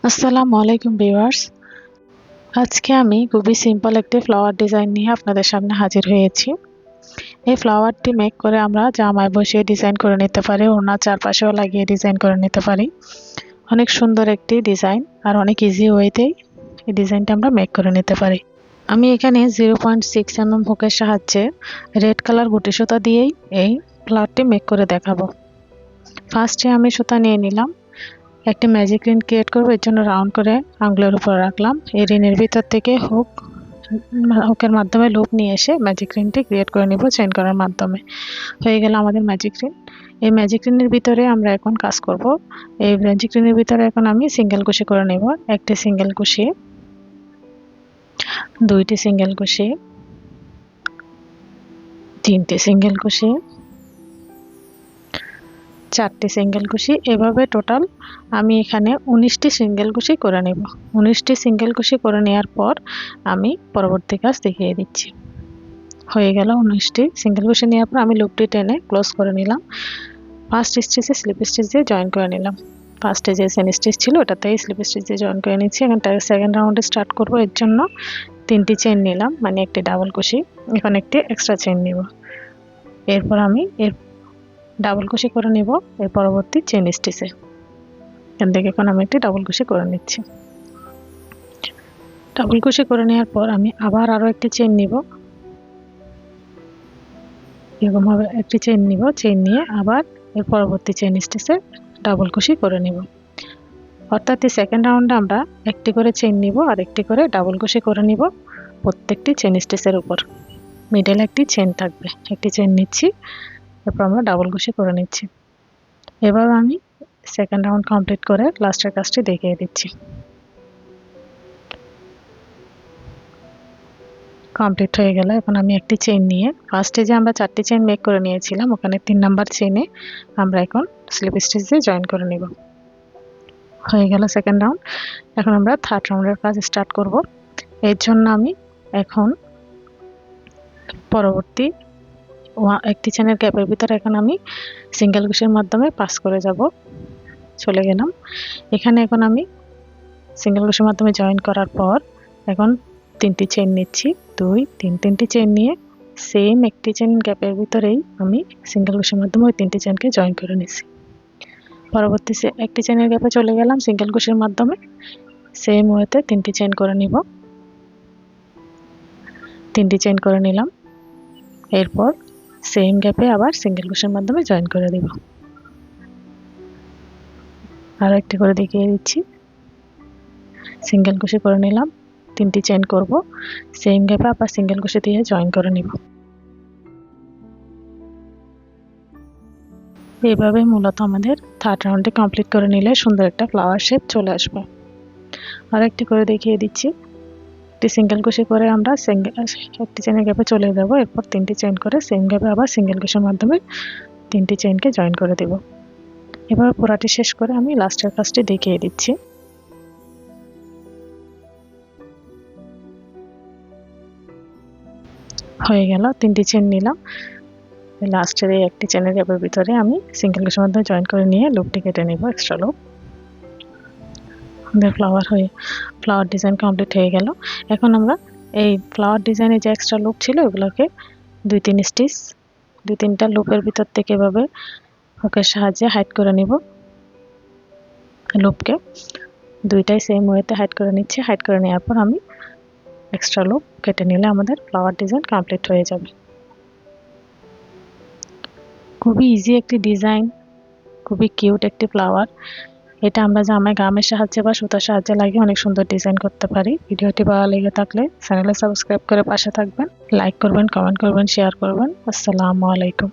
আসসালামু আলাইকুম ভিউয়ার্স। আজকে আমি খুবই সিম্পল একটি ফ্লাওয়ার ডিজাইন নিয়ে আপনাদের সামনে হাজির হয়েছি। এই ফ্লাওয়ারটি মেক করে আমরা জামায় বসিয়ে ডিজাইন করে নিতে পারি, ওড়নার চারপাশেও লাগিয়ে ডিজাইন করে নিতে পারি। অনেক সুন্দর একটি ডিজাইন আর অনেক ইজি ওয়েতেই এই ডিজাইনটা আমরা মেক করে নিতে পারি। আমি এখানে 0.6 mm হুকের সাহায্যে রেড কালার গুটি সুতা দিয়েই এই ফ্লাওয়ারটি মেক করে দেখাবো। ফার্স্টে আমি সুতা নিয়ে নিলাম, একটা ম্যাজিক রিন ক্রিয়েট করব। এর জন্য রাউন্ড করে আঙুলের উপর রাখলাম। এই রিনের ভিতর থেকে হুকের মাধ্যমে লুপ নিয়ে এসে ম্যাজিক রিনটি ক্রিয়েট করে নিব চেইন করার মাধ্যমে। হয়ে গেল আমাদের ম্যাজিক রিন। এই ম্যাজিক রিনের ভিতরে আমরা এখন কাজ করব। এই ম্যাজিক রিনের ভিতরে এখন আমি সিঙ্গেল কুশি করে নেব। একটি সিঙ্গেল কুশি, দুইটি সিঙ্গেল কুশি, তিনটি সিঙ্গেল কুশি, চারটি সিঙ্গেল কুশি। এভাবে টোটাল আমি এখানে 19টি সিঙ্গেল কুশি করে নেব। 19টি সিঙ্গেল কুশি করে নেওয়ার পর আমি পরবর্তী কাজ দেখিয়ে দিচ্ছি। হয়ে গেল 19টি সিঙ্গেল কুশি নেওয়ার পর আমি লুপটি টেনে ক্লোজ করে নিলাম। ফার্স্ট স্টিচে স্লিপ স্টিচ দিয়ে জয়েন করে নিলাম। ফার্স্টে যে চেন স্টিচ ছিল ওটাতেই স্লিপ স্টিচ দিয়ে জয়েন করে নিচ্ছি। এখন সেকেন্ড রাউন্ডে স্টার্ট করব। এর জন্য 3টি চেন নিলাম, মানে একটি ডাবল কুশি, এখন একটি এক্সট্রা চেন নিব। এরপর আমি ডাবল কুশি করে নিব এর পরবর্তী চেন স্টিচে। এখান থেকে এখন আমি একটি ডাবল কুশি করে নিচ্ছি। ডাবল কুশি করে নেওয়ার পর আমি আবার আরো একটি চেন নিব। এরকম ভাবে একটি চেন নিব, চেন নিয়ে আবার এর পরবর্তী চেন স্টিচে ডাবল কুশি করে নিব। অর্থাৎ এই সেকেন্ড রাউন্ডে আমরা একটি করে চেন নিব আর একটি করে ডাবল কুশি করে নিব প্রত্যেকটি চেন স্টিচের উপর। মিডলে একটি চেন থাকবে, একটি চেন নিচ্ছি, এরপর আমরা ডাবল কুশি করে নিচ্ছি। এবার আমি সেকেন্ড রাউন্ড কমপ্লিট করে লাস্টের কাজটি দেখিয়ে দিচ্ছি। কমপ্লিট হয়ে গেল। এখন আমি একটি চেন নিয়ে ফার্স্টে যে আমরা 4টি চেন মেক করে নিয়েছিলাম ওখানে 3 নাম্বার চেনে আমরা এখন স্লিপ স্টিচ দিয়ে জয়েন করে নিব। হয়ে গেল সেকেন্ড রাউন্ড। এখন আমরা থার্ড রাউন্ডের কাজ স্টার্ট করব। এর জন্য আমি এখন পরবর্তী একটি চেনের গ্যাপের ভিতরে এখন আমি সিঙ্গেল কুশির মাধ্যমে পাস করে যাব। চলে গেলাম এখানে। এখন আমি সিঙ্গেল কুশির মাধ্যমে জয়েন করার পর এখন 3টি চেন নিচ্ছি, 2 3 3টি চেন নিয়ে সেম একটি চেন গ্যাপের ভিতরেই আমি সিঙ্গেল কুশির মাধ্যমে ওই 3টি চেনকে জয়েন করে নিচ্ছি। পরবর্তী একটি চেনের গ্যাপে চলে গেলাম সিঙ্গেল কুশির মাধ্যমে, সেম ওয়েতে 3টি চেন করে নিব। 3টি চেন করে নিলাম। এরপর সেম গ্যাপে আবার সিঙ্গেল কুশির মাধ্যমে জয়েন করে দিব। আরো একটি করে দেখিয়ে দিচ্ছি। সিঙ্গেল কুশি করে নিলাম, 3টি চেন করব, সেম গ্যাপে আবার সিঙ্গেল কুশি দিয়ে জয়েন করে নিব। এইভাবে মূলত আমাদের থার্ড রাউন্ডে কমপ্লিট করে নিলে সুন্দর একটা ফ্লাওয়ার শেপ চলে আসবে। আর একটি করে দেখিয়ে দিচ্ছি। একটি সিঙ্গেল কুশি করে আমরা একটি চেনের গ্যাপে চলে যাব। এরপর 3টি চেন করে সেম গ্যাপে আবার সিঙ্গেল কুশির মাধ্যমে 3টি চেনকে জয়েন করে দেব। এবার পুরাটি শেষ করে আমি লাস্টের কাজটি দেখিয়ে দিচ্ছি। হয়ে গেল 3টি চেন নিলাম। লাস্টের এই একটি চেনের গ্যাপের ভিতরে আমি সিঙ্গেল কুশির মাধ্যমে জয়েন করে নিয়ে লুপটি কেটে নেব, এক্সট্রা লুপ। আমাদের ফ্লাওয়ার ডিজাইন কমপ্লিট হয়ে গেল। এখন আমরা এই ফ্লাওয়ার ডিজাইনে যে এক্সট্রা লুপ ছিল ওগুলোকে 2-3 স্টিচ 2-3টা লুপের ভিতর থেকে এভাবে হুকের সাহায্যে হাইড করে নিব। লুপকে 2টাই সেম ওয়েতে হাইড করে নিচ্ছি। হাইড করে নেওয়ার পর আমি এক্সট্রা লুপ কেটে নিলে আমাদের ফ্লাওয়ার ডিজাইন কমপ্লিট হয়ে যাবে। খুবই ইজি একটি ডিজাইন, খুবই কিউট একটি ফ্লাওয়ার। এটা আমরা জামায় গামের সাহায্যে বা সুতার সাহায্যে লাগিয়ে অনেক সুন্দর ডিজাইন করতে পারি। ভিডিওটি ভালো লেগে থাকলে চ্যানেলে সাবস্ক্রাইব করে পাশে থাকবেন, লাইক করবেন, কমেন্ট করবেন, শেয়ার করবেন। আসসালামু আলাইকুম।